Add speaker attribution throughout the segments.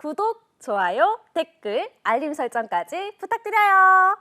Speaker 1: 구독, 좋아요, 댓글, 알림 설정까지 부탁드려요.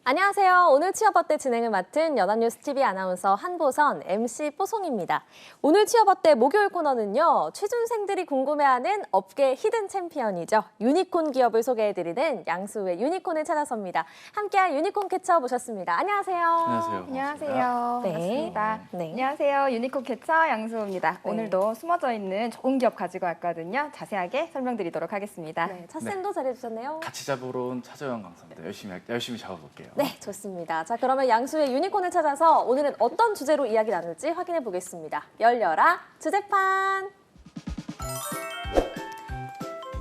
Speaker 1: 안녕하세요. 오늘 취업어때 진행을 맡은 연합뉴스TV 아나운서 한보선, MC 뽀송입니다. 오늘 취업어때 목요일 코너는요. 취준생들이 궁금해하는 업계 히든 챔피언이죠. 유니콘 기업을 소개해드리는 양수의 유니콘을 찾아섭니다. 함께할 유니콘 캐쳐 모셨습니다. 안녕하세요.
Speaker 2: 안녕하세요.
Speaker 3: 안녕하세요.
Speaker 1: 네.
Speaker 3: 반갑습니다.
Speaker 1: 네.
Speaker 3: 안녕하세요. 유니콘 캐쳐 양수입니다.
Speaker 1: 네.
Speaker 3: 오늘도 숨어져 있는 좋은 기업 가지고 왔거든요. 자세하게 설명드리도록 하겠습니다.
Speaker 1: 네, 첫 쌤도 잘해주셨네요.
Speaker 2: 같이 잡으러 온 차재원 강사입니다. 열심히 잡아볼게요.
Speaker 1: 네, 좋습니다. 자, 그러면 양수의 유니콘을 찾아서 오늘은 어떤 주제로 이야기 나눌지 확인해 보겠습니다. 열려라 주제판.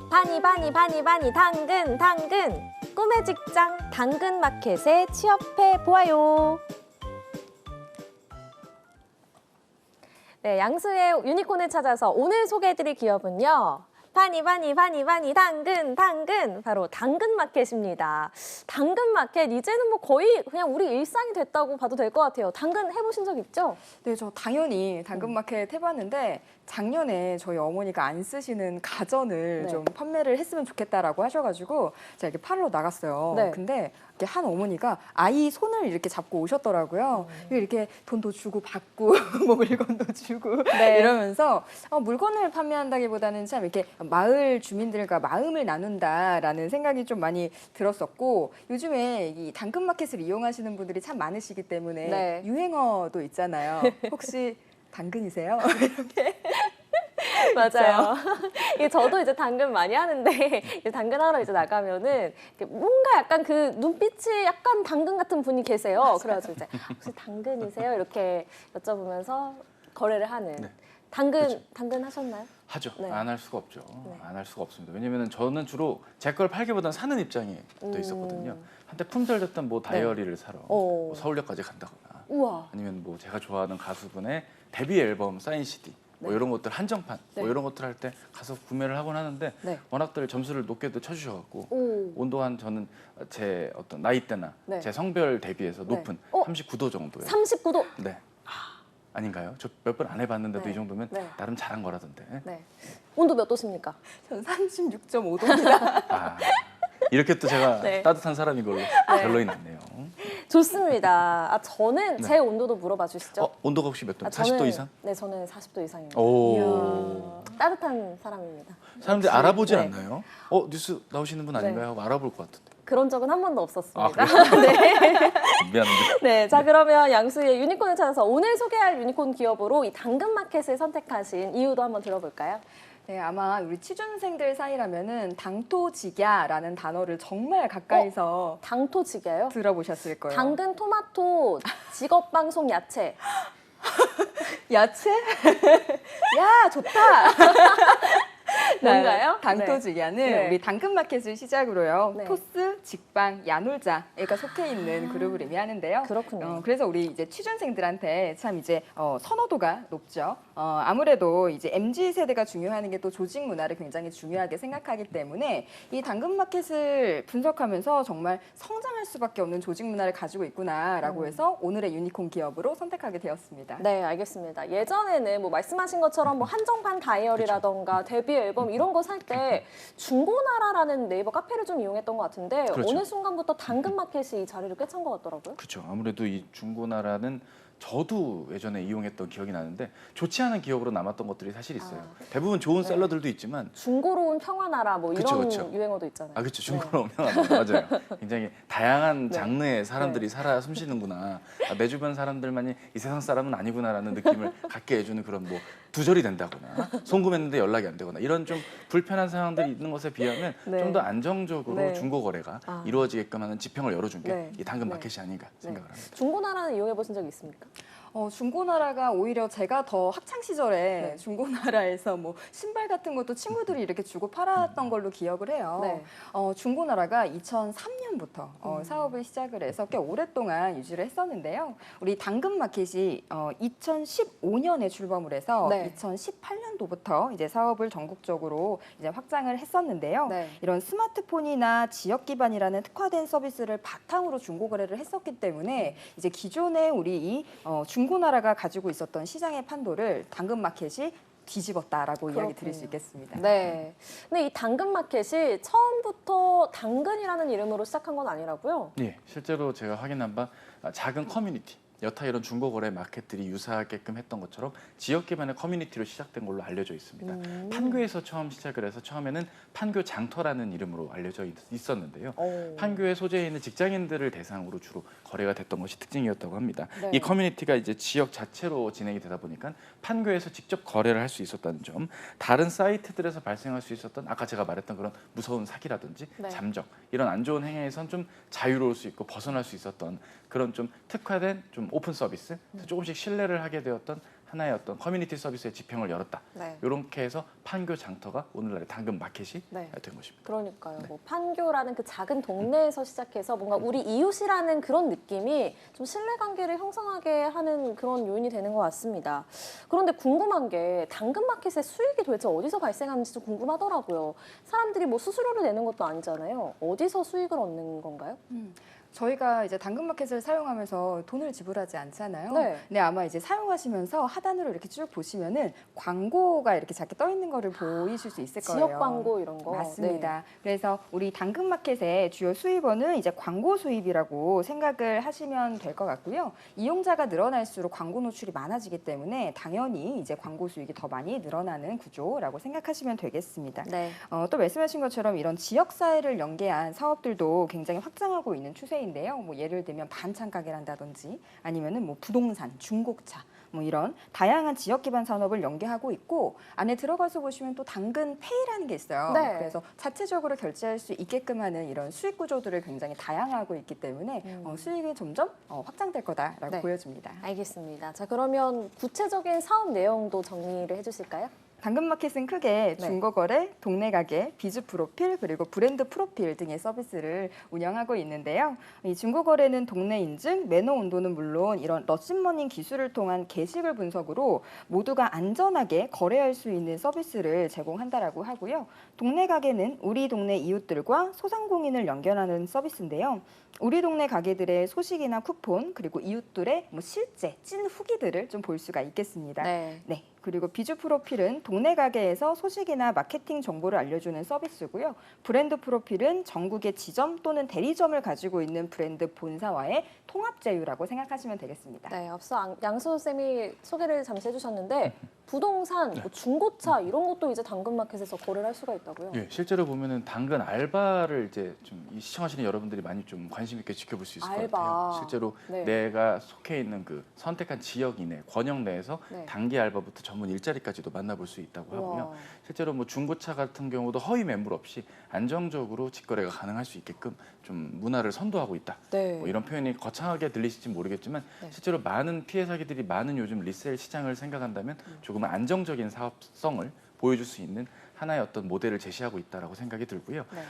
Speaker 1: 바니 당근. 꿈의 직장 당근마켓에 취업해 보아요. 네, 양수의 유니콘을 찾아서 오늘 소개해드릴 기업은요. 바니 당근 바로 당근마켓입니다. 당근마켓 이제는 뭐 거의 그냥 우리 일상이 됐다고 봐도 될 것 같아요. 당근 해보신 적 있죠?
Speaker 3: 네, 저 당연히 당근마켓 해봤는데 작년에 저희 어머니가 안 쓰시는 가전을
Speaker 1: 네.
Speaker 3: 좀 판매를 했으면 좋겠다라고 하셔가지고 제가 이렇게 팔러 나갔어요.
Speaker 1: 네.
Speaker 3: 근데 이렇게 한 어머니가 아이 손을 이렇게 잡고 오셨더라고요. 이렇게 돈도 주고 받고 뭐 물건도 주고
Speaker 1: 네.
Speaker 3: 이러면서 물건을 판매한다기보다는 참 이렇게 마을 주민들과 마음을 나눈다라는 생각이 좀 많이 들었었고 요즘에 이 당근마켓을 이용하시는 분들이 참 많으시기 때문에
Speaker 1: 네.
Speaker 3: 유행어도 있잖아요. 혹시 당근이세요?
Speaker 1: 맞아요. 이게 저도 이제 당근 많이 하는데 이제 당근 하러 이제 나가면은 뭔가 약간 그 눈빛이 약간 당근 같은 분이 계세요. 그래가지고 이제 혹시 당근이세요? 이렇게 여쭤보면서 거래를 하는.
Speaker 2: 네.
Speaker 1: 당근 하셨나요?
Speaker 2: 하죠.
Speaker 1: 네.
Speaker 2: 안 할 수가 없죠.
Speaker 1: 네.
Speaker 2: 안 할 수가 없습니다. 왜냐면 저는 주로 제 걸 팔기보다는 사는 입장에 또 있었거든요. 한때 품절됐던 뭐 다이어리를 사러
Speaker 1: 오.
Speaker 2: 뭐 서울역까지 간다거나
Speaker 1: 우와.
Speaker 2: 아니면 뭐 제가 좋아하는 가수분의 데뷔 앨범 사인 CD 뭐
Speaker 1: 네.
Speaker 2: 이런 것들 한정판
Speaker 1: 네.
Speaker 2: 뭐 이런 것들 할 때 가서 구매를 하곤 하는데
Speaker 1: 네.
Speaker 2: 워낙들 점수를 높게도 쳐주셔갖고
Speaker 1: 오.
Speaker 2: 온도한 저는 제 어떤 나이대나
Speaker 1: 네.
Speaker 2: 제 성별 대비해서
Speaker 1: 네.
Speaker 2: 높은 39도 정도의
Speaker 1: 39도.
Speaker 2: 네. 아닌가요? 저 몇 번 안 해봤는데도
Speaker 1: 네.
Speaker 2: 이 정도면
Speaker 1: 네.
Speaker 2: 나름 잘한 거라던데.
Speaker 1: 네. 온도 몇 도십니까?
Speaker 3: 전 36.5도입니다.
Speaker 2: 아, 이렇게 또 제가
Speaker 1: 네.
Speaker 2: 따뜻한 사람인 걸로 결론이 났네요.
Speaker 1: 좋습니다. 아, 저는
Speaker 2: 네.
Speaker 1: 제 온도도 물어봐 주시죠.
Speaker 2: 온도가 혹시 몇 도?
Speaker 1: 아,
Speaker 2: 40도 이상?
Speaker 1: 네, 저는 40도 이상입니다.
Speaker 2: 오.
Speaker 1: 따뜻한 사람입니다.
Speaker 2: 사람들이
Speaker 1: 역시,
Speaker 2: 알아보진
Speaker 1: 네.
Speaker 2: 않나요? 뉴스 나오시는 분 아닌가요? 하고 알아볼 것 같은데.
Speaker 1: 그런 적은 한 번도 없었습니다.
Speaker 2: 아, 그래요? 미안합니다.
Speaker 1: 네, 자 그러면 양수의 유니콘을 찾아서 오늘 소개할 유니콘 기업으로 이 당근마켓을 선택하신 이유도 한번 들어볼까요?
Speaker 3: 네, 아마 우리 취준생들 사이라면은 당토직야라는 단어를 정말 가까이서
Speaker 1: 당토직이에요?
Speaker 3: 들어보셨을 거예요.
Speaker 1: 당근, 토마토, 직업방송, 야채.
Speaker 3: 야채? 야, 좋다.
Speaker 1: 뭔가요?
Speaker 3: 당토직야는
Speaker 1: 네.
Speaker 3: 우리 당근마켓을 시작으로요.
Speaker 1: 네.
Speaker 3: 토스, 직방, 야놀자가 속해 있는 그룹을 의미하는데요.
Speaker 1: 그렇군요.
Speaker 3: 그래서 우리 이제 취준생들한테 참 이제 선호도가 높죠. 아무래도 이제 MZ 세대가 중요하는 게 또 조직 문화를 굉장히 중요하게 생각하기 때문에 이 당근마켓을 분석하면서 정말 성장할 수밖에 없는 조직 문화를 가지고 있구나라고 해서 오늘의 유니콘 기업으로 선택하게 되었습니다.
Speaker 1: 네, 알겠습니다. 예전에는 뭐 말씀하신 것처럼 뭐 한정판 다이어리라던가 데뷔 앨범 이런 거 살 때 중고나라라는 네이버 카페를 좀 이용했던 것 같은데
Speaker 2: 그렇죠.
Speaker 1: 어느 순간부터 당근마켓이 이 자리를 꿰찬 것 같더라고요.
Speaker 2: 그렇죠. 아무래도 이 중고나라는 저도 예전에 이용했던 기억이 나는데 좋지 않은 기억으로 남았던 것들이 사실 있어요. 대부분 좋은
Speaker 1: 네.
Speaker 2: 셀러들도 있지만
Speaker 1: 중고로운 평화나라 뭐
Speaker 2: 그쵸,
Speaker 1: 이런
Speaker 2: 그쵸.
Speaker 1: 유행어도 있잖아요.
Speaker 2: 아 그렇죠. 중고로 오면 맞아요. 굉장히 다양한
Speaker 1: 네.
Speaker 2: 장르의 사람들이 살아 숨쉬는구나. 내 주변 사람들만이 이 세상 사람은 아니구나라는 느낌을 갖게 해주는 그런 뭐 두절이 된다거나 송금했는데 연락이 안 되거나 이런 좀 불편한 상황들이 있는 것에 비하면
Speaker 1: 네.
Speaker 2: 좀 더 안정적으로
Speaker 1: 네.
Speaker 2: 중고 거래가
Speaker 1: 아.
Speaker 2: 이루어지게끔 하는 지평을 열어준 게
Speaker 1: 네.
Speaker 2: 이 당근
Speaker 1: 네.
Speaker 2: 마켓이 아닌가 생각을 합니다.
Speaker 1: 중고나라는 이용해 보신 적 있습니까?
Speaker 3: 중고나라가 오히려 제가 더 학창 시절에
Speaker 1: 네.
Speaker 3: 중고나라에서 뭐 신발 같은 것도 친구들이 이렇게 주고 팔았던 걸로 기억을 해요.
Speaker 1: 네.
Speaker 3: 중고나라가 2003년부터 사업을 시작을 해서 꽤 오랫동안 유지를 했었는데요. 우리 당근마켓이 2015년에 출범을 해서
Speaker 1: 네.
Speaker 3: 2018년도부터 이제 사업을 전국적으로 이제 확장을 했었는데요.
Speaker 1: 네.
Speaker 3: 이런 스마트폰이나 지역 기반이라는 특화된 서비스를 바탕으로 중고 거래를 했었기 때문에 이제 기존에 우리 이 중고나라가 가지고 있었던 시장의 판도를 당근마켓이 뒤집었다라고 이야기 드릴 수
Speaker 1: 그렇군요.
Speaker 3: 있겠습니다.
Speaker 1: 네. 근데 이 당근마켓이 처음부터 당근이라는 이름으로 시작한 건 아니라고요?
Speaker 2: 예, 실제로 제가 확인한 바 작은 커뮤니티, 여타 이런 중고거래 마켓들이 유사하게끔 했던 것처럼 지역 기반의 커뮤니티로 시작된 걸로 알려져 있습니다. 판교에서 처음 시작을 해서 처음에는 판교 장터라는 이름으로 알려져 있었는데요. 판교에 소재해 있는 직장인들을 대상으로 주로 거래가 됐던 것이 특징이었다고 합니다.
Speaker 1: 네.
Speaker 2: 이 커뮤니티가 이제 지역 자체로 진행이 되다 보니까 판교에서 직접 거래를 할 수 있었다는 점, 다른 사이트들에서 발생할 수 있었던 아까 제가 말했던 그런 무서운 사기라든지
Speaker 1: 네.
Speaker 2: 잠적 이런 안 좋은 행위에선 좀 자유로울 수 있고 벗어날 수 있었던 그런 좀 특화된 좀 오픈 서비스, 조금씩 신뢰를 하게 되었던 하나의 어떤 커뮤니티 서비스의 지평을 열었다.
Speaker 1: 네.
Speaker 2: 이렇게 해서 판교 장터가 오늘날의 당근 마켓이
Speaker 1: 네.
Speaker 2: 된 것입니다.
Speaker 1: 그러니까요.
Speaker 2: 네.
Speaker 1: 뭐 판교라는 그 작은 동네에서 시작해서 뭔가 우리 이웃이라는 그런 느낌이 좀 신뢰관계를 형성하게 하는 그런 요인이 되는 것 같습니다. 그런데 궁금한 게 당근마켓의 수익이 도대체 어디서 발생하는지 좀 궁금하더라고요. 사람들이 뭐 수수료를 내는 것도 아니잖아요. 어디서 수익을 얻는 건가요?
Speaker 3: 저희가 이제 당근마켓을 사용하면서 돈을 지불하지 않잖아요.
Speaker 1: 네.
Speaker 3: 근데 아마 이제 사용하시면서 하단으로 이렇게 쭉 보시면은 광고가 이렇게 작게 떠 있는 거를 보이실 수 있을 거예요.
Speaker 1: 지역 광고 이런 거.
Speaker 3: 맞습니다. 그래서 우리 당근마켓의 주요 수입원은 이제 광고 수입이라고 생각을 하시면 될 것 같고요. 이용자가 늘어날수록 광고 노출이 많아지기 때문에 당연히 이제 광고 수익이 더 많이 늘어나는 구조라고 생각하시면 되겠습니다.
Speaker 1: 네.
Speaker 3: 또 말씀하신 것처럼 이런 지역사회를 연계한 사업들도 굉장히 확장하고 있는 추세인데요. 뭐 예를 들면 반찬 가게를 한다든지 아니면은 뭐 부동산, 중고차 뭐 이런 다양한 지역 기반 산업을 연계하고 있고 안에 들어가서 보시면 또 당근페이라는 게 있어요.
Speaker 1: 네.
Speaker 3: 그래서 자체적으로 결제할 수 있게끔 하는 이런 수익 구조들을 굉장히 다양하고 있기 때문에 수익이 점점 확장될 거다라고
Speaker 1: 네.
Speaker 3: 보여집니다.
Speaker 1: 알겠습니다. 자, 그러면 구체적인 사업 내용도 정리를 해주실까요?
Speaker 3: 당근마켓은 크게
Speaker 1: 네.
Speaker 3: 중고거래, 동네 가게, 비즈 프로필, 그리고 브랜드 프로필 등의 서비스를 운영하고 있는데요. 이 중고거래는 동네 인증, 매너 온도는 물론 이런 러시머닝 기술을 통한 게시글 분석으로 모두가 안전하게 거래할 수 있는 서비스를 제공한다라고 하고요. 동네 가게는 우리 동네 이웃들과 소상공인을 연결하는 서비스인데요. 우리 동네 가게들의 소식이나 쿠폰, 그리고 이웃들의 뭐 실제 찐 후기들을 좀 볼 수가 있겠습니다.
Speaker 1: 네.
Speaker 3: 네. 그리고 비주 프로필은 동네 가게에서 소식이나 마케팅 정보를 알려주는 서비스고요. 브랜드 프로필은 전국의 지점 또는 대리점을 가지고 있는 브랜드 본사와의 통합 제휴라고 생각하시면 되겠습니다.
Speaker 1: 네, 앞서 양수호 쌤이 소개를 잠시 해주셨는데 부동산, 뭐 중고차 이런 것도 이제 당근마켓에서 거래를 할 수가 있다고요?
Speaker 2: 예, 실제로 보면은 당근 알바를 이제 좀 이 시청하시는 여러분들이 많이 좀 관심 있게 지켜볼 수 있을 것
Speaker 1: 알바.
Speaker 2: 같아요. 실제로
Speaker 1: 네.
Speaker 2: 내가 속해 있는 그 선택한 지역 이내, 권역 내에서
Speaker 1: 네.
Speaker 2: 단기 알바부터 전문 일자리까지도 만나볼 수 있다고 하고요.
Speaker 1: 우와.
Speaker 2: 실제로 뭐 중고차 같은 경우도 허위 매물 없이 안정적으로 직거래가 가능할 수 있게끔 좀 문화를 선도하고 있다.
Speaker 1: 네.
Speaker 2: 뭐 이런 표현이 거창하게 들리실지 모르겠지만
Speaker 1: 네.
Speaker 2: 실제로 많은 피해 사기들이 많은 요즘 리셀 시장을 생각한다면 조금은 안정적인 사업성을 보여줄 수 있는 하나의 어떤 모델을 제시하고 있다라고 생각이 들고요.
Speaker 1: 네.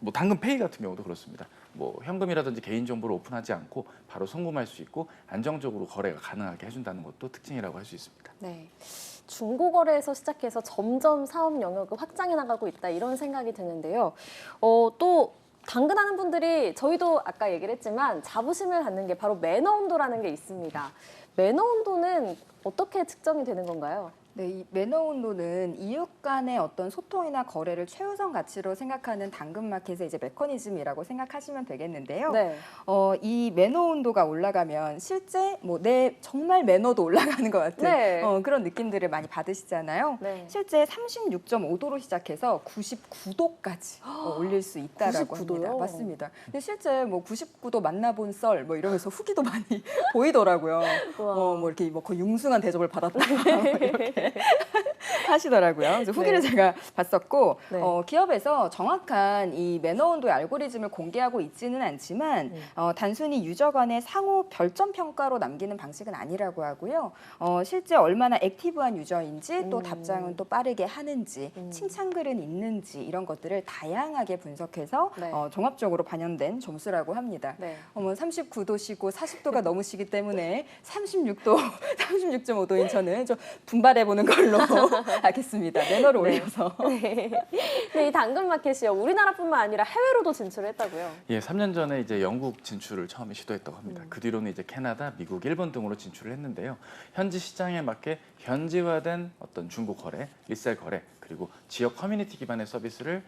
Speaker 2: 뭐 당근페이 같은 경우도 그렇습니다. 뭐 현금이라든지 개인 정보를 오픈하지 않고 바로 송금할 수 있고 안정적으로 거래가 가능하게 해준다는 것도 특징이라고 할 수 있습니다.
Speaker 1: 네. 중고거래에서 시작해서 점점 사업 영역을 확장해 나가고 있다 이런 생각이 드는데요. 또 당근하는 분들이 저희도 아까 얘기를 했지만 자부심을 갖는 게 바로 매너 온도라는 게 있습니다. 매너 온도는 어떻게 측정이 되는 건가요?
Speaker 3: 네, 이 매너 온도는 이웃 간의 어떤 소통이나 거래를 최우선 가치로 생각하는 당근마켓의 이제 메커니즘이라고 생각하시면 되겠는데요.
Speaker 1: 네.
Speaker 3: 이 매너 온도가 올라가면 실제 뭐 내 정말 매너도 올라가는 것 같은
Speaker 1: 네.
Speaker 3: 그런 느낌들을 많이 받으시잖아요.
Speaker 1: 네.
Speaker 3: 실제 36.5도로 시작해서 99도까지 올릴 수 있다라고
Speaker 1: 99 도요?
Speaker 3: 합니다. 맞습니다. 근데 실제 뭐 99도 만나본 썰 뭐 이러면서 후기도 많이 보이더라고요.
Speaker 1: 우와.
Speaker 3: 뭐 이렇게 뭐 거의 융숭한 대접을 받았다 이렇게 하시더라고요. 그래서 후기를
Speaker 1: 네.
Speaker 3: 제가 봤었고
Speaker 1: 네.
Speaker 3: 기업에서 정확한 이 매너 온도의 알고리즘을 공개하고 있지는 않지만 단순히 유저 간의 상호 별점 평가로 남기는 방식은 아니라고 하고요. 실제 얼마나 액티브한 유저인지 또 답장은 또 빠르게 하는지 칭찬글은 있는지 이런 것들을 다양하게 분석해서
Speaker 1: 네.
Speaker 3: 종합적으로 반영된 점수라고 합니다.
Speaker 1: 네.
Speaker 3: 39도시고 40도가 넘으시기 때문에 36도, 36.5도인 저는 좀 분발해 보는 걸로 하겠습니다. 매너를 올려서.
Speaker 1: 근데 이 당근마켓이요, 우리나라뿐만 아니라 해외로도 진출했다고요?
Speaker 2: 예, 3년 전에 이제 영국 진출을 처음에 시도했다고 합니다. 그 뒤로는 이제 캐나다, 미국, 일본 등으로 진출을 했는데요. 현지 시장에 맞게 현지화된 어떤 중고 거래, 리셀 거래, 그리고 지역 커뮤니티 기반의 서비스를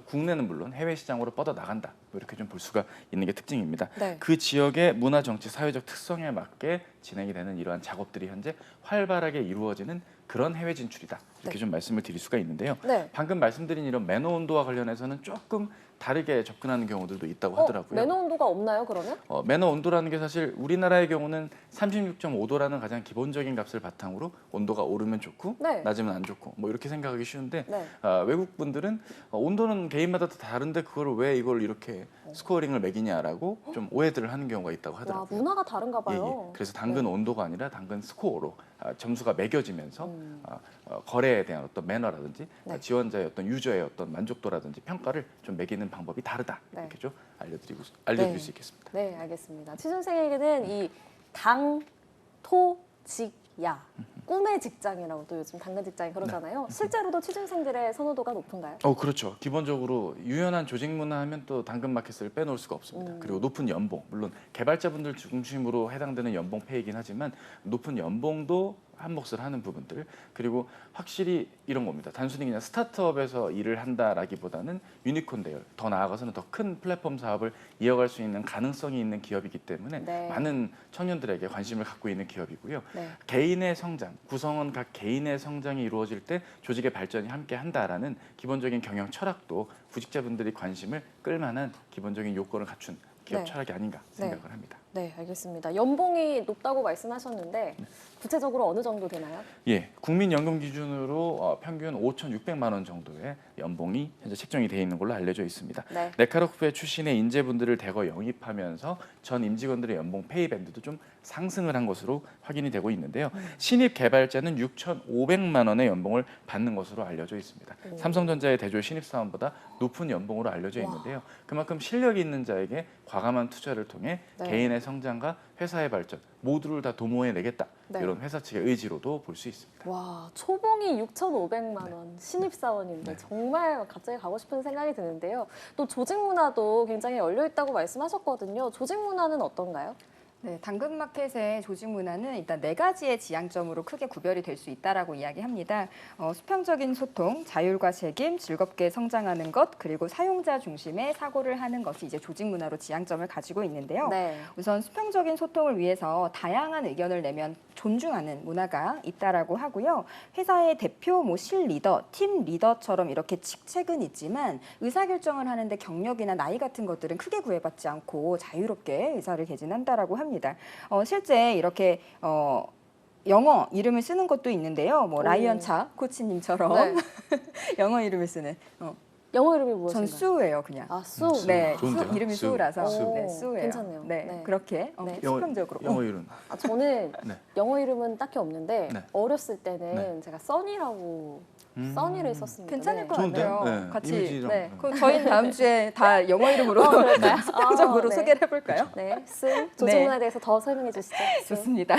Speaker 2: 국내는 물론 해외 시장으로 뻗어 나간다. 뭐 이렇게 좀 볼 수가 있는 게 특징입니다.
Speaker 1: 네.
Speaker 2: 그 지역의 문화, 정치, 사회적 특성에 맞게 진행이 되는 이러한 작업들이 현재 활발하게 이루어지는 그런 해외 진출이다. 이렇게
Speaker 1: 네.
Speaker 2: 좀 말씀을 드릴 수가 있는데요.
Speaker 1: 네.
Speaker 2: 방금 말씀드린 이런 매너 온도와 관련해서는 조금 다르게 접근하는 경우들도 있다고 하더라고요.
Speaker 1: 매너 온도가 없나요, 그러면?
Speaker 2: 매너 온도라는 게 사실 우리나라의 경우는 36.5도라는 가장 기본적인 값을 바탕으로 온도가 오르면 좋고
Speaker 1: 네.
Speaker 2: 낮으면 안 좋고 뭐 이렇게 생각하기 쉬운데
Speaker 1: 네.
Speaker 2: 외국 분들은 온도는 개인마다 다 다른데 그걸 왜 이걸 이렇게 스코어링을 매기냐라고 좀 오해들을 하는 경우가 있다고
Speaker 1: 와,
Speaker 2: 하더라고요.
Speaker 1: 문화가 다른가
Speaker 2: 예,
Speaker 1: 봐요.
Speaker 2: 예. 그래서 당근
Speaker 1: 네.
Speaker 2: 온도가 아니라 당근 스코어로 점수가 매겨지면서 거래에 대한 어떤 매너라든지
Speaker 1: 네.
Speaker 2: 지원자의 어떤 유저의 어떤 만족도라든지 평가를 좀 매기는 방법이 다르다.
Speaker 1: 네.
Speaker 2: 이렇게 좀 알려드릴
Speaker 1: 네.
Speaker 2: 수 있겠습니다.
Speaker 1: 네, 알겠습니다. 취준생에게는 이 당, 토, 직, 야, 꿈의 직장이라고 또 요즘 당근 직장이 그러잖아요. 실제로도 취준생들의 선호도가 높은가요?
Speaker 2: 그렇죠. 기본적으로 유연한 조직 문화 하면 또 당근 마켓을 빼놓을 수가 없습니다. 그리고 높은 연봉, 물론 개발자분들 중심으로 해당되는 연봉 페이긴 하지만 높은 연봉도 한 몫을 하는 부분들, 그리고 확실히 이런 겁니다. 단순히 그냥 스타트업에서 일을 한다라기보다는 유니콘 대열, 더 나아가서는 더 큰 플랫폼 사업을 이어갈 수 있는 가능성이 있는 기업이기 때문에
Speaker 1: 네.
Speaker 2: 많은 청년들에게 관심을 갖고 있는 기업이고요.
Speaker 1: 네.
Speaker 2: 개인의 성장, 구성원 각 개인의 성장이 이루어질 때 조직의 발전이 함께 한다라는 기본적인 경영 철학도 구직자분들이 관심을 끌만한 기본적인 요건을 갖춘 기업
Speaker 1: 네.
Speaker 2: 철학이 아닌가 생각을 합니다.
Speaker 1: 네, 알겠습니다. 연봉이 높다고 말씀하셨는데 구체적으로 어느 정도 되나요?
Speaker 2: 예, 국민연금 기준으로 평균 5,600만 원 정도의 연봉이 현재 책정이 되어 있는 걸로 알려져 있습니다.
Speaker 1: 네.
Speaker 2: 네카로프의 출신의 인재분들을 대거 영입하면서 전 임직원들의 연봉 페이 밴드도 좀 상승을 한 것으로 확인이 되고 있는데요. 신입 개발자는 6,500만 원의 연봉을 받는 것으로 알려져 있습니다. 삼성전자의 대졸 신입사원보다 높은 연봉으로 알려져 있는데요. 그만큼 실력이 있는 자에게 과감한 투자를 통해
Speaker 1: 네.
Speaker 2: 개인의 성장과 회사의 발전 모두를 다 도모해내겠다.
Speaker 1: 네.
Speaker 2: 이런 회사 측의 의지로도 볼 수 있습니다.
Speaker 1: 와, 초봉이 6,500만 원, 신입사원인데
Speaker 2: 네.
Speaker 1: 정말 갑자기 가고 싶은 생각이 드는데요. 또 조직 문화도 굉장히 열려 있다고 말씀하셨거든요. 조직 문화는 어떤가요?
Speaker 3: 네, 당근마켓의 조직 문화는 일단 4가지의 지향점으로 크게 구별이 될 수 있다라고 이야기합니다. 수평적인 소통, 자율과 책임, 즐겁게 성장하는 것, 그리고 사용자 중심의 사고를 하는 것이 이제 조직 문화로 지향점을 가지고 있는데요.
Speaker 1: 네.
Speaker 3: 우선 수평적인 소통을 위해서 다양한 의견을 내면 존중하는 문화가 있다라고 하고요. 회사의 대표, 실 리더, 팀 리더처럼 이렇게 직책은 있지만 의사결정을 하는데 경력이나 나이 같은 것들은 크게 구애받지 않고 자유롭게 의사를 개진한다라고 합니다. 실제 이렇게 영어 이름을 쓰는 것도 있는데요. 뭐 라이언차 코치님처럼
Speaker 1: 네.
Speaker 3: 영어 이름을 쓰는.
Speaker 1: 영어 이름이
Speaker 3: 전
Speaker 1: 무엇인가요?
Speaker 3: 수예요, 그냥.
Speaker 1: 아, 수.
Speaker 3: 네,
Speaker 2: 좋은데요?
Speaker 3: 이름이
Speaker 2: 수.
Speaker 3: 수라서
Speaker 2: 수.
Speaker 3: 네, 수예요.
Speaker 1: 괜찮네요.
Speaker 3: 네,
Speaker 1: 네.
Speaker 3: 그렇게
Speaker 1: 네.
Speaker 3: 수평적으로.
Speaker 2: 영어 이름.
Speaker 1: 아, 저는
Speaker 2: 네.
Speaker 1: 영어 이름은 딱히 없는데
Speaker 2: 네.
Speaker 1: 어렸을 때는
Speaker 2: 네.
Speaker 1: 제가 써니라고 써니를 썼습니다.
Speaker 3: 괜찮을
Speaker 1: 네.
Speaker 3: 것
Speaker 2: 좋은데요?
Speaker 3: 같아요.
Speaker 2: 네,
Speaker 3: 같이.
Speaker 2: 이미지랑.
Speaker 3: 네. 그럼 저희는 다음 주에 다 영어 이름으로
Speaker 1: 그럴까요?
Speaker 3: 수평적으로
Speaker 1: 네.
Speaker 3: 소개를 해볼까요?
Speaker 1: 네, 수. 조직 문화에 대해서 더 설명해 주시죠. 수.
Speaker 3: 좋습니다.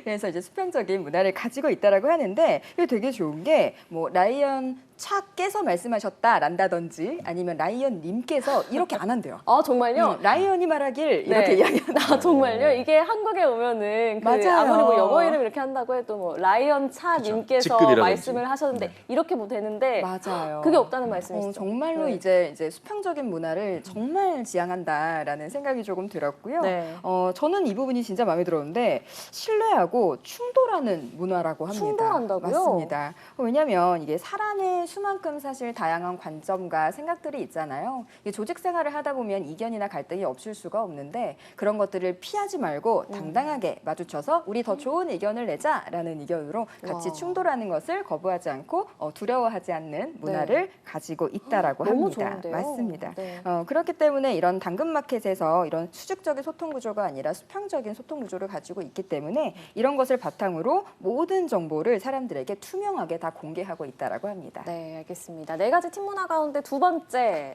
Speaker 3: 그래서 이제 수평적인 문화를 가지고 있다라고 하는데 이게 되게 좋은 게 뭐 라이언 차께서 말씀하셨다란다든지 아니면 라이언님께서 이렇게 안 한대요.
Speaker 1: 아, 정말요?
Speaker 3: 라이언이 말하길 이렇게
Speaker 1: 네.
Speaker 3: 이야기한다.
Speaker 1: 아, 정말요? 이게 한국에 오면은 그
Speaker 3: 맞아요.
Speaker 1: 아무리 뭐 영어 이름 이렇게 한다고 해도 뭐 라이언 차
Speaker 2: 그쵸.
Speaker 1: 님께서
Speaker 2: 직급이라든지.
Speaker 1: 말씀을 하셨는데
Speaker 2: 네.
Speaker 1: 이렇게 뭐 되는데
Speaker 3: 맞아요.
Speaker 1: 그게 없다는 말씀이시죠?
Speaker 3: 정말로
Speaker 1: 네.
Speaker 3: 이제 수평적인 문화를 정말 지향한다라는 생각이 조금 들었고요.
Speaker 1: 네.
Speaker 3: 저는 이 부분이 진짜 마음에 들었는데 신뢰하고 충돌하는 문화라고 합니다.
Speaker 1: 충돌한다고요?
Speaker 3: 맞습니다. 왜냐하면 이게 사람의 수만큼 사실 다양한 관점과 생각들이 있잖아요. 이게 조직 생활을 하다 보면 이견이나 갈등이 없을 수가 없는데 그런 것들을 피하지 말고 당당하게 마주쳐서 우리 더 좋은 의견을 내자라는 의견으로 같이
Speaker 1: 와.
Speaker 3: 충돌하는 것을 거부하지 않고 두려워하지 않는 문화를 가지고 있다라고
Speaker 1: 너무
Speaker 3: 합니다.
Speaker 1: 좋은데요?
Speaker 3: 맞습니다.
Speaker 1: 네.
Speaker 3: 그렇기 때문에 이런 당근마켓에서 이런 수직적인 소통 구조가 아니라 수평적인 소통 구조를 가지고 있기 때문에 이런 것을 바탕으로 모든 정보를 사람들에게 투명하게 다 공개하고 있다라고 합니다.
Speaker 1: 네, 알겠습니다. 4가지 팀 문화 가운데 두 번째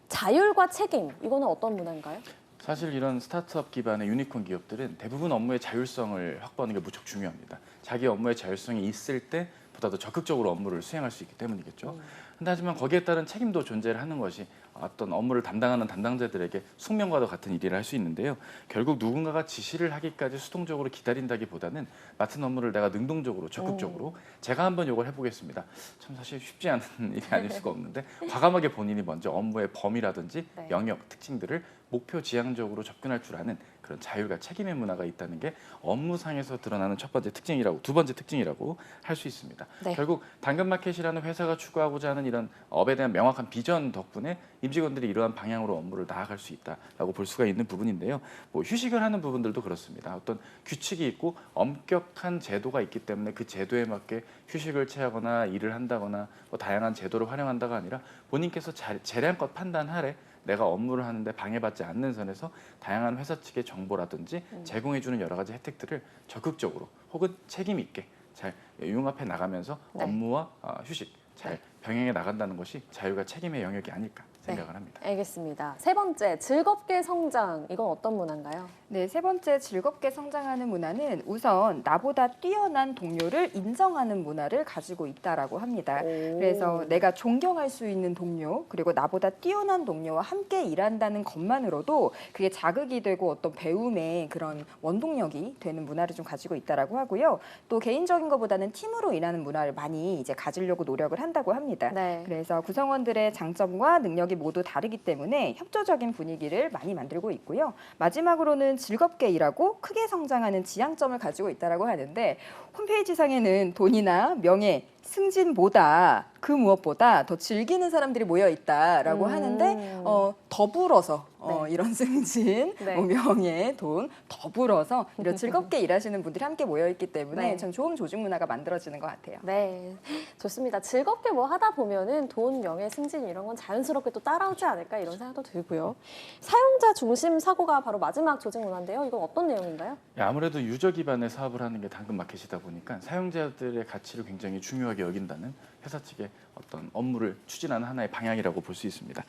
Speaker 1: 자율과 책임. 이거는 어떤 문화인가요?
Speaker 2: 사실 이런 스타트업 기반의 유니콘 기업들은 대부분 업무의 자율성을 확보하는 게 무척 중요합니다. 자기 업무의 자율성이 있을 때 보다 더 적극적으로 업무를 수행할 수 있기 때문이겠죠. 근데 하지만 거기에 따른 책임도 존재를 하는 것이 어떤 업무를 담당하는 담당자들에게 숙명과도 같은 일이라 할 수 있는데요. 결국 누군가가 지시를 하기까지 수동적으로 기다린다기보다는 맡은 업무를 내가 능동적으로 적극적으로 제가 한번 이걸 해보겠습니다. 참 사실 쉽지 않은 일이 아닐 수가 없는데 과감하게 본인이 먼저 업무의 범위라든지
Speaker 1: 네.
Speaker 2: 영역, 특징들을 목표 지향적으로 접근할 줄 아는 그런 자율과 책임의 문화가 있다는 게 업무상에서 드러나는 첫 번째 특징이라고, 두 번째 특징이라고 할 수 있습니다.
Speaker 1: 네.
Speaker 2: 결국 당근마켓이라는 회사가 추구하고자 하는 이런 업에 대한 명확한 비전 덕분에 임직원들이 이러한 방향으로 업무를 나아갈 수 있다라고 볼 수가 있는 부분인데요. 뭐 휴식을 하는 부분들도 그렇습니다. 어떤 규칙이 있고 엄격한 제도가 있기 때문에 그 제도에 맞게 휴식을 취하거나 일을 한다거나 뭐 다양한 제도를 활용한다가 아니라 본인께서 재량껏 판단하래 내가 업무를 하는데 방해받지 않는 선에서 다양한 회사 측의 정보라든지 제공해주는 여러 가지 혜택들을 적극적으로 혹은 책임 있게 잘 융합해 나가면서
Speaker 1: 네.
Speaker 2: 업무와 휴식 잘 병행해 나간다는 것이 자율과 책임의 영역이 아닐까 생각을 합니다.
Speaker 1: 알겠습니다. 세 번째, 즐겁게 성장. 이건 어떤 문화인가요?
Speaker 3: 네, 세 번째 즐겁게 성장하는 문화는 우선 나보다 뛰어난 동료를 인정하는 문화를 가지고 있다라고 합니다.
Speaker 1: 오.
Speaker 3: 그래서 내가 존경할 수 있는 동료, 그리고 나보다 뛰어난 동료와 함께 일한다는 것만으로도 그게 자극이 되고 어떤 배움의 그런 원동력이 되는 문화를 좀 가지고 있다라고 하고요. 또 개인적인 것보다는 팀으로 일하는 문화를 많이 이제 가지려고 노력을 한다고 합니다.
Speaker 1: 네.
Speaker 3: 그래서 구성원들의 장점과 능력이 모두 다르기 때문에 협조적인 분위기를 많이 만들고 있고요. 마지막으로는 즐겁게 일하고 크게 성장하는 지향점을 가지고 있다라고 하는데 홈페이지상에는 돈이나 명예, 승진보다 그 무엇보다 더 즐기는 사람들이 모여 있다라고 하는데 더불어서
Speaker 1: 네.
Speaker 3: 이런 승진,
Speaker 1: 네.
Speaker 3: 뭐 명예, 돈 더불어서 이런 즐겁게 일하시는 분들이 함께 모여 있기 때문에
Speaker 1: 네.
Speaker 3: 참 좋은 조직 문화가 만들어지는 것 같아요.
Speaker 1: 네, 좋습니다. 즐겁게 뭐 하다 보면은 돈, 명예, 승진 이런 건 자연스럽게 또 따라오지 않을까 이런 생각도 들고요. 사용자 중심 사고가 바로 마지막 조직 문화인데요. 이건 어떤 내용인가요?
Speaker 2: 아무래도 유저 기반의 사업을 하는 게 당근마켓이다 보니까 사용자들의 가치를 굉장히 중요하게 여긴다는 회사 측의 어떤 업무를 추진하는 하나의 방향이라고 볼 수 있습니다.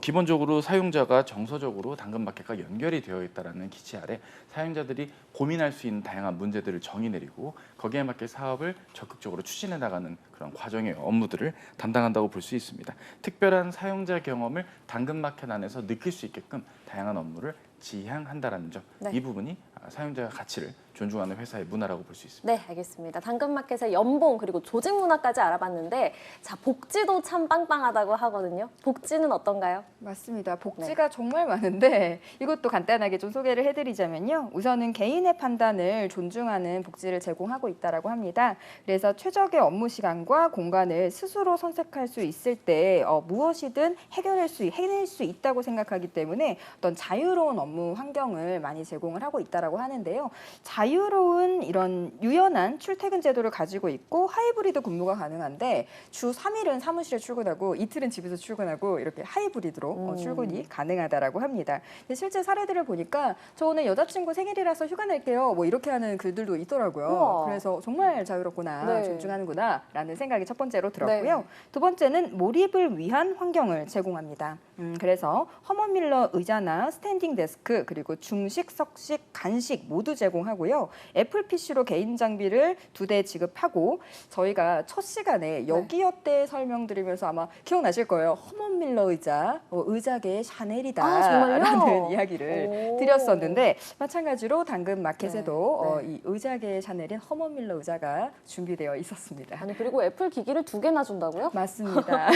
Speaker 2: 기본적으로 사용자가 정서적으로 당근마켓과 연결이 되어 있다는 기치 아래 사용자들이 고민할 수 있는 다양한 문제들을 정의 내리고 거기에 맞게 사업을 적극적으로 추진해 나가는 그런 과정의 업무들을 담당한다고 볼 수 있습니다. 특별한 사용자 경험을 당근마켓 안에서 느낄 수 있게끔 다양한 업무를 지향한다라는 점,
Speaker 1: 네.
Speaker 2: 이 부분이 사용자 가치를 존중하는 회사의 문화라고 볼 수 있습니다.
Speaker 1: 네, 알겠습니다. 당근마켓의 연봉 그리고 조직 문화까지 알아봤는데 자, 복지도 참 빵빵하다고 하거든요. 복지는 어떤가요?
Speaker 3: 맞습니다. 복지가 정말 많은데 이것도 간단하게 좀 소개를 해드리자면요. 우선은 개인의 판단을 존중하는 복지를 제공하고 있다라고 합니다. 그래서 최적의 업무 시간과 공간을 스스로 선택할 수 있을 때 무엇이든 해낼 수 있다고 생각하기 때문에 어떤 자유로운 업무 환경을 많이 제공을 하고 있다라고 하는데요. 자유로운 이런 유연한 출퇴근 제도를 가지고 있고 하이브리드 근무가 가능한데 주 3일은 사무실에 출근하고 이틀은 집에서 출근하고 이렇게 하이브리드로 출근이 가능하다라고 합니다. 근데 실제 사례들을 보니까 저 오늘 여자친구 생일이라서 휴가 낼게요. 뭐 이렇게 하는 글들도 있더라고요.
Speaker 1: 우와.
Speaker 3: 그래서 정말 자유롭구나,
Speaker 1: 네.
Speaker 3: 존중하는구나라는 생각이 첫 번째로 들었고요.
Speaker 1: 네.
Speaker 3: 두 번째는 몰입을 위한 환경을 제공합니다. 그래서 허먼밀러 의자나 스탠딩 데스크 그리고 중식, 석식, 간식 모두 제공하고요. 애플 PC로 개인 장비를 2대 지급하고 저희가 첫 시간에 여기어때 설명드리면서 아마 기억나실 거예요. 허먼밀러 의자, 의자계의 샤넬이다
Speaker 1: 아, 정말요?
Speaker 3: 라는 이야기를
Speaker 1: 오.
Speaker 3: 드렸었는데 마찬가지로 당근마켓에도
Speaker 1: 네.
Speaker 3: 이 의자계의 샤넬인 허먼밀러 의자가 준비되어 있었습니다.
Speaker 1: 아니 그리고 애플 기기를 2개나 준다고요?
Speaker 3: 맞습니다.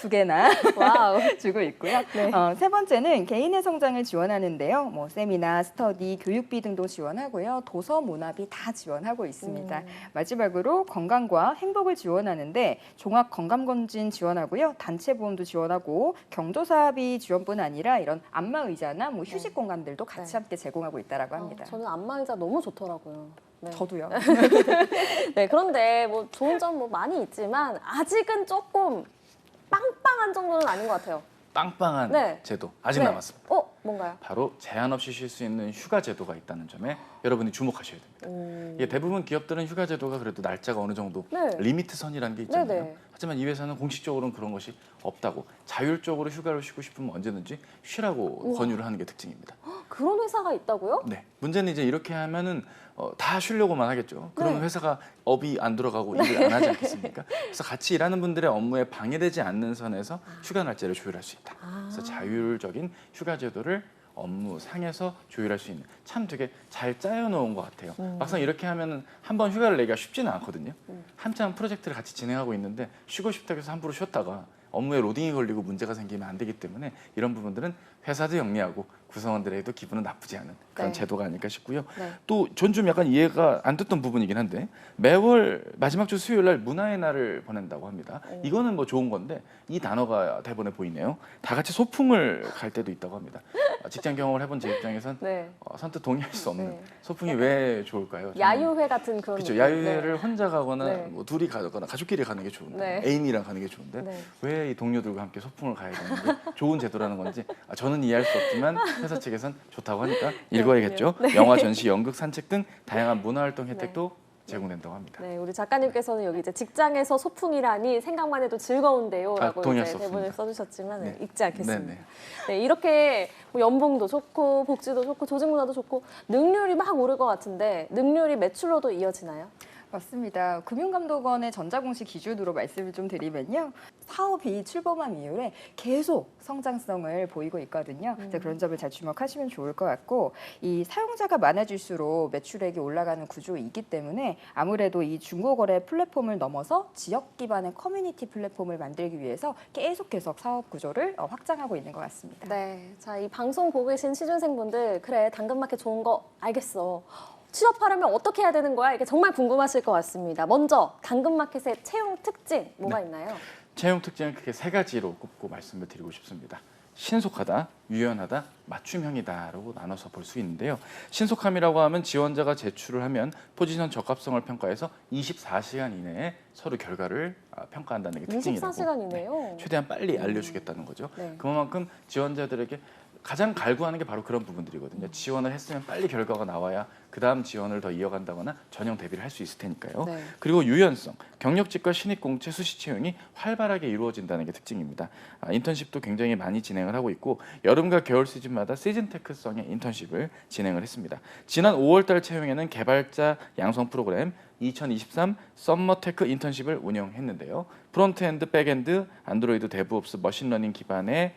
Speaker 3: 2개나
Speaker 1: 와우.
Speaker 3: 주고 있고요.
Speaker 1: 네.
Speaker 3: 세 번째는 개인의 성장을 지원하는데요. 뭐 세미나, 스터디, 교육비 등도 지원하고요. 도서, 문화비 다 지원하고 있습니다. 마지막으로 건강과 행복을 지원하는데 종합 건강검진 지원하고요. 단체 보험도 지원하고 경조사비 지원뿐 아니라 이런 안마 의자나 뭐 휴식 공간들도 같이
Speaker 1: 네.
Speaker 3: 함께 제공하고 있다라고 합니다.
Speaker 1: 저는 안마의자 너무 좋더라고요. 네.
Speaker 3: 저도요.
Speaker 1: 네, 그런데 뭐 좋은 점 뭐 많이 있지만 아직은 조금 빵빵한 정도는 아닌 것 같아요.
Speaker 2: 빵빵한
Speaker 1: 네.
Speaker 2: 제도 아직
Speaker 1: 네.
Speaker 2: 남았습니다.
Speaker 1: 뭔가요?
Speaker 2: 바로 제한 없이 쉴 수 있는 휴가 제도가 있다는 점에 여러분이 주목하셔야 됩니다. 이게 대부분 기업들은 휴가 제도가 그래도 날짜가 어느 정도
Speaker 1: 네.
Speaker 2: 리미트 선이라는 게 있잖아요.
Speaker 1: 네네.
Speaker 2: 하지만 이 회사는 공식적으로는 그런 것이 없다고 자율적으로 휴가를 쉬고 싶으면 언제든지 쉬라고
Speaker 1: 우와.
Speaker 2: 권유를 하는 게 특징입니다.
Speaker 1: 그런 회사가 있다고요?
Speaker 2: 네. 문제는 이제 이렇게 하면은 다 쉬려고만 하겠죠. 그러면
Speaker 1: 네.
Speaker 2: 회사가 업이 안 돌아가고 일을 안 하지 않겠습니까? 그래서 같이 일하는 분들의 업무에 방해되지 않는 선에서 휴가 날짜를 조율할 수 있다. 그래서 자율적인 휴가 제도를 업무 상에서 조율할 수 있는 참 되게 잘 짜여놓은 것 같아요. 막상 이렇게 하면은 한 번 휴가를 내기가 쉽지는 않거든요. 한참 프로젝트를 같이 진행하고 있는데 쉬고 싶다고 해서 함부로 쉬었다가 업무에 로딩이 걸리고 문제가 생기면 안 되기 때문에 이런 부분들은 회사도 영리하고 구성원들에게도 기분은 나쁘지 않은 그런
Speaker 1: 네.
Speaker 2: 제도가 아닐까 싶고요.
Speaker 1: 네.
Speaker 2: 또 전 좀 약간 이해가 안 됐던 부분이긴 한데 매월 마지막 주 수요일 날 문화의 날을 보낸다고 합니다. 이거는 뭐 좋은 건데 이 단어가 대본에 보이네요. 다 같이 소풍을 갈 때도 있다고 합니다. 직장 경험을 해본 제 입장에선
Speaker 1: 네.
Speaker 2: 선뜻 동의할 수 없는
Speaker 1: 네.
Speaker 2: 소풍이 왜 좋을까요? 저는
Speaker 1: 야유회 같은 그런
Speaker 2: 그렇죠.
Speaker 1: 느낌.
Speaker 2: 야유회를 혼자 가거나
Speaker 1: 네.
Speaker 2: 뭐 둘이 가거나 가족끼리 가는 게 좋은데
Speaker 1: 네.
Speaker 2: 애인이랑 가는 게 좋은데
Speaker 1: 네.
Speaker 2: 왜 이 동료들과 함께 소풍을 가야 되는데 좋은 제도라는 건지 저는 이해할 수 없지만 회사 측에선 좋다고 하니까 읽어야겠죠. 영화, 전시, 연극, 산책 등 다양한 문화활동 혜택도 제공된다고 합니다.
Speaker 1: 네, 우리 작가님께서는 여기 이제 직장에서 소풍이라니 생각만 해도 즐거운데요라고
Speaker 2: 동의할
Speaker 1: 이제
Speaker 2: 수
Speaker 1: 대본을
Speaker 2: 없습니다.
Speaker 1: 써주셨지만
Speaker 2: 네.
Speaker 1: 읽지 않겠습니다.
Speaker 2: 네, 네.
Speaker 1: 네, 이렇게 뭐 연봉도 좋고 복지도 좋고 조직 문화도 좋고 능률이 막 오를 것 같은데 능률이 매출로도 이어지나요?
Speaker 3: 맞습니다. 금융감독원의 전자공시 기준으로 말씀을 좀 드리면요. 사업이 출범한 이후에 계속 성장성을 보이고 있거든요. 그래서 그런 점을 잘 주목하시면 좋을 것 같고 이 사용자가 많아질수록 매출액이 올라가는 구조이기 때문에 아무래도 이 중고거래 플랫폼을 넘어서 지역 기반의 커뮤니티 플랫폼을 만들기 위해서 계속 사업 구조를 확장하고 있는 것 같습니다.
Speaker 1: 네, 자, 이 방송 보고 계신 취준생분들 그래 당근마켓 좋은 거 알겠어. 취업하려면 어떻게 해야 되는 거야? 이게 정말 궁금하실 것 같습니다. 먼저 당근마켓의 채용 특징 뭐가 있나요?
Speaker 2: 채용 특징은 크게 세 가지로 꼽고 말씀을 드리고 싶습니다. 신속하다, 유연하다, 맞춤형이다라고 나눠서 볼 수 있는데요. 신속함이라고 하면 지원자가 제출을 하면 포지션 적합성을 평가해서 24시간 이내에 서류 결과를 평가한다는 게 특징이라고.
Speaker 1: 24시간 이내요?
Speaker 2: 최대한 빨리 알려주겠다는 거죠.
Speaker 1: 네.
Speaker 2: 그만큼 지원자들에게 가장 갈구하는 게 바로 그런 부분들이거든요. 지원을 했으면 빨리 결과가 나와야 그 다음 지원을 더 이어간다거나 전형 대비를 할 수 있을 테니까요.
Speaker 1: 네.
Speaker 2: 그리고 유연성, 경력직과 신입공채 수시 채용이 활발하게 이루어진다는 게 특징입니다. 인턴십도 굉장히 많이 진행을 하고 있고 여름과 겨울 시즌마다 시즌 테크성의 인턴십을 진행을 했습니다. 지난 5월달 채용에는 개발자 양성 프로그램 2023 썸머테크 인턴십을 운영했는데요. 프론트엔드, 백엔드, 안드로이드, 데브옵스, 머신러닝 기반의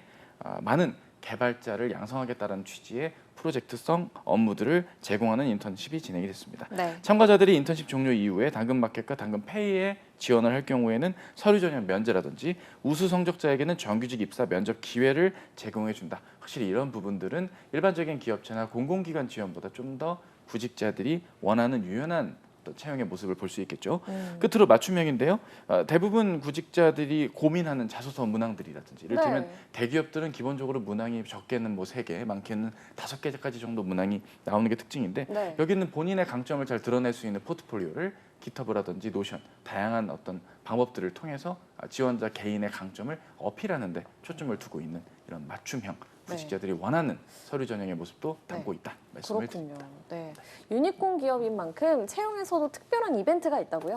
Speaker 2: 많은 개발자를 양성하겠다는 취지의 프로젝트성 업무들을 제공하는 인턴십이 진행이 됐습니다.
Speaker 1: 네.
Speaker 2: 참가자들이 인턴십 종료 이후에 당근마켓과 당근페이에 지원을 할 경우에는 서류 전형 면제라든지 우수 성적자에게는 정규직 입사 면접 기회를 제공해 준다. 확실히 이런 부분들은 일반적인 기업체나 공공기관 지원보다 좀 더 구직자들이 원하는 유연한 채용의 모습을 볼 수 있겠죠. 끝으로 맞춤형인데요. 대부분 구직자들이 고민하는 자소서 문항들이라든지 이를테면
Speaker 1: 네.
Speaker 2: 대기업들은 기본적으로 문항이 적게는 뭐 3개, 많게는 5개까지 정도 문항이 나오는 게 특징인데
Speaker 1: 네.
Speaker 2: 여기는 본인의 강점을 잘 드러낼 수 있는 포트폴리오를 기터브라든지 노션, 다양한 어떤 방법들을 통해서 지원자 개인의 강점을 어필하는 데 초점을 두고 있는 이런 맞춤형 구직자들이 원하는 서류 전형의 모습도 담고 있다. 말씀을
Speaker 1: 그렇군요.
Speaker 2: 드립니다.
Speaker 1: 네. 유니콘 기업인 만큼 채용에서도 특별한 이벤트가 있다고요?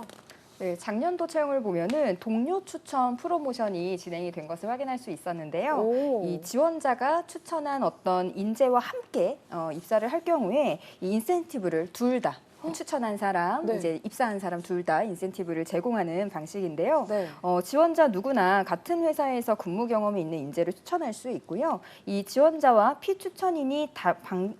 Speaker 3: 네, 작년도 채용을 보면은 동료 추천 프로모션이 진행이 된 것을 확인할 수 있었는데요.
Speaker 1: 오.
Speaker 3: 이 지원자가 추천한 어떤 인재와 함께 입사를 할 경우에 이 인센티브를 둘 다 추천한 사람,
Speaker 1: 네.
Speaker 3: 이제 입사한 사람 둘 다 인센티브를 제공하는 방식인데요.
Speaker 1: 네.
Speaker 3: 지원자 누구나 같은 회사에서 근무 경험이 있는 인재를 추천할 수 있고요. 이 지원자와 피추천인이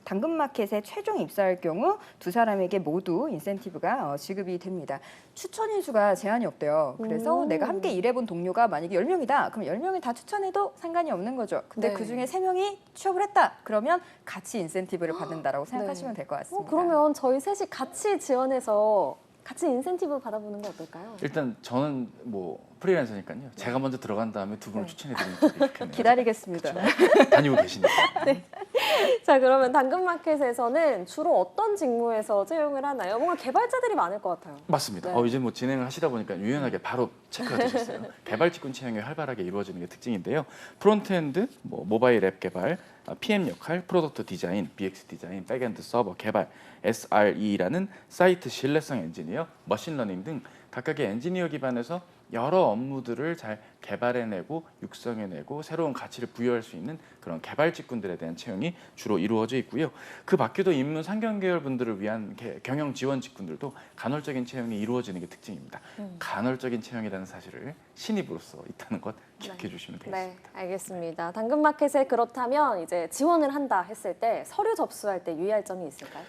Speaker 3: 당근마켓에 최종 입사할 경우 두 사람에게 모두 인센티브가 지급이 됩니다. 추천인 수가 제한이 없대요. 그래서 내가 함께 일해본 동료가 만약에 10명이다. 그럼 10명을 다 추천해도 상관이 없는 거죠. 근데
Speaker 1: 네.
Speaker 3: 그중에 3명이 취업을 했다. 그러면 같이 인센티브를 받는다라고 생각하시면 될 것 같습니다.
Speaker 1: 그러면 저희 셋이 같이 지원해서 같이 인센티브 받아보는 거 어떨까요?
Speaker 2: 일단 저는 뭐 프리랜서니까요. 제가 먼저 들어간 다음에 두 분을 추천해 드리는 게 좋겠네요.
Speaker 3: 기다리겠습니다.
Speaker 2: 다니고 계시니까.
Speaker 1: 자, 그러면 당근마켓에서는 주로 어떤 직무에서 채용을 하나요? 뭔가 개발자들이 많을 것 같아요.
Speaker 2: 맞습니다.
Speaker 1: 네.
Speaker 2: 이제 뭐 진행을 하시다 보니까 유연하게 바로 체크가 되셨어요. 개발직군 채용이 활발하게 이루어지는 게 특징인데요. 프론트엔드, 뭐 모바일 앱 개발, PM 역할, 프로덕트 디자인, BX 디자인, 백엔드 서버 개발, SRE라는 사이트 신뢰성 엔지니어, 머신러닝 등 각각의 엔지니어 기반에서 여러 업무들을 잘 개발해내고 육성해내고 새로운 가치를 부여할 수 있는 그런 개발 직군들에 대한 채용이 주로 이루어져 있고요. 그 밖에도 인문 상경 계열 분들을 위한 경영 지원 직군들도 간헐적인 채용이 이루어지는 게 특징입니다. 간헐적인 채용이라는 사실을 신입으로서 있다는 것 기억해 주시면 되겠습니다.
Speaker 1: 네, 알겠습니다. 당근마켓에 그렇다면 이제 지원을 한다 했을 때 서류 접수할 때 유의할 점이 있을까요?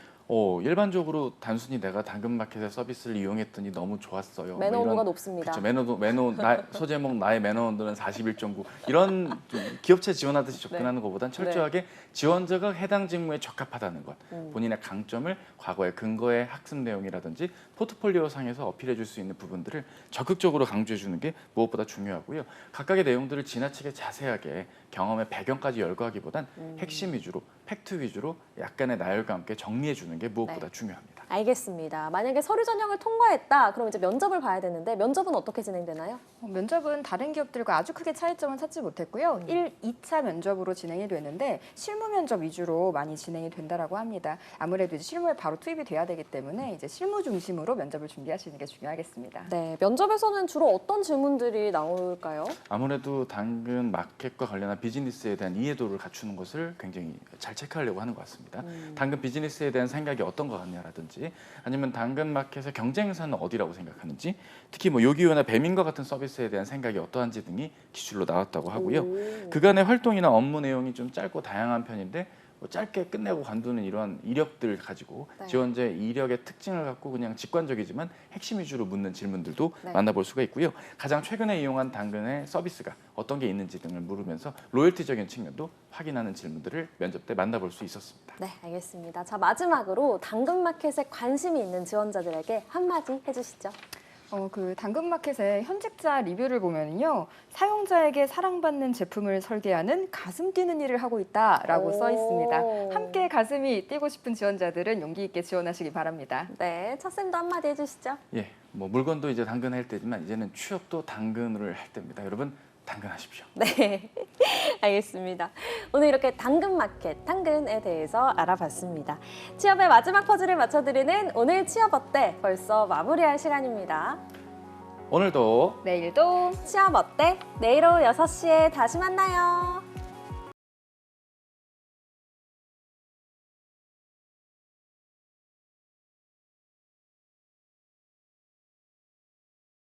Speaker 2: 일반적으로 단순히 내가 당근마켓의 서비스를 이용했더니 너무 좋았어요.
Speaker 1: 매너
Speaker 2: 뭐 이런-
Speaker 1: 오브가 높습니다.
Speaker 2: 그렇죠. 소제목 나의 매너원들은 41.9 이런 좀 기업체 지원하듯이 접근하는 것보단 철저하게 지원자가 해당 직무에 적합하다는 것, 본인의 강점을 과거의 근거의 학습 내용이라든지 포트폴리오 상에서 어필해 줄 수 있는 부분들을 적극적으로 강조해 주는 게 무엇보다 중요하고요. 각각의 내용들을 지나치게 자세하게 경험의 배경까지 열거하기보단 핵심 위주로, 팩트 위주로 약간의 나열과 함께 정리해 주는 게 무엇보다 중요합니다.
Speaker 1: 알겠습니다. 만약에 서류 전형을 통과했다, 그럼 이제 면접을 봐야 되는데 면접은 어떻게 진행되나요?
Speaker 3: 면접은 다른 기업들과 아주 크게 차이점은 찾지 못했고요. 1, 2차 면접으로 진행이 되는데 실무 면접 위주로 많이 진행이 된다라고 합니다. 아무래도 이제 실무에 바로 투입이 돼야 되기 때문에 이제 실무 중심으로 면접을 준비하시는 게 중요하겠습니다.
Speaker 1: 네, 면접에서는 주로 어떤 질문들이 나올까요?
Speaker 2: 아무래도 당근 마켓과 관련한 비즈니스에 대한 이해도를 갖추는 것을 굉장히 잘 체크하려고 하는 것 같습니다. 당근 비즈니스에 대한 생각이 어떤 것 같냐라든지 아니면 당근 마켓의 경쟁사는 어디라고 생각하는지 특히 뭐 요기요나 배민과 같은 서비스에 대한 생각이 어떠한지 등이 기출로 나왔다고 하고요. 그간의 활동이나 업무 내용이 좀 짧고 다양한 편인데 뭐 짧게 끝내고 관두는 이러한 이력들을 가지고 지원자의 이력의 특징을 갖고 그냥 직관적이지만 핵심 위주로 묻는 질문들도 만나볼 수가 있고요. 가장 최근에 이용한 당근의 서비스가 어떤 게 있는지 등을 물으면서 로열티적인 측면도 확인하는 질문들을 면접 때 만나볼 수 있었습니다.
Speaker 1: 네, 알겠습니다. 자, 마지막으로 당근마켓에 관심이 있는 지원자들에게 한마디 해주시죠.
Speaker 3: 그 당근마켓의 현직자 리뷰를 보면요, 사용자에게 사랑받는 제품을 설계하는 가슴 뛰는 일을 하고 있다라고 써 있습니다. 함께 가슴이 뛰고 싶은 지원자들은 용기 있게 지원하시기 바랍니다.
Speaker 1: 네, 차쌤도 한마디 해주시죠.
Speaker 2: 예, 뭐 물건도 이제 당근할 때지만 이제는 취업도 당근을 할 때입니다. 여러분 당근하십시오.
Speaker 1: 네, 알겠습니다. 오늘 이렇게 당근마켓, 당근에 대해서 알아봤습니다. 취업의 마지막 퍼즐을 맞춰드리는 오늘 취업 어때? 벌써 마무리할 시간입니다.
Speaker 2: 오늘도
Speaker 3: 내일도
Speaker 1: 취업 어때? 내일 오후 6시에 다시 만나요.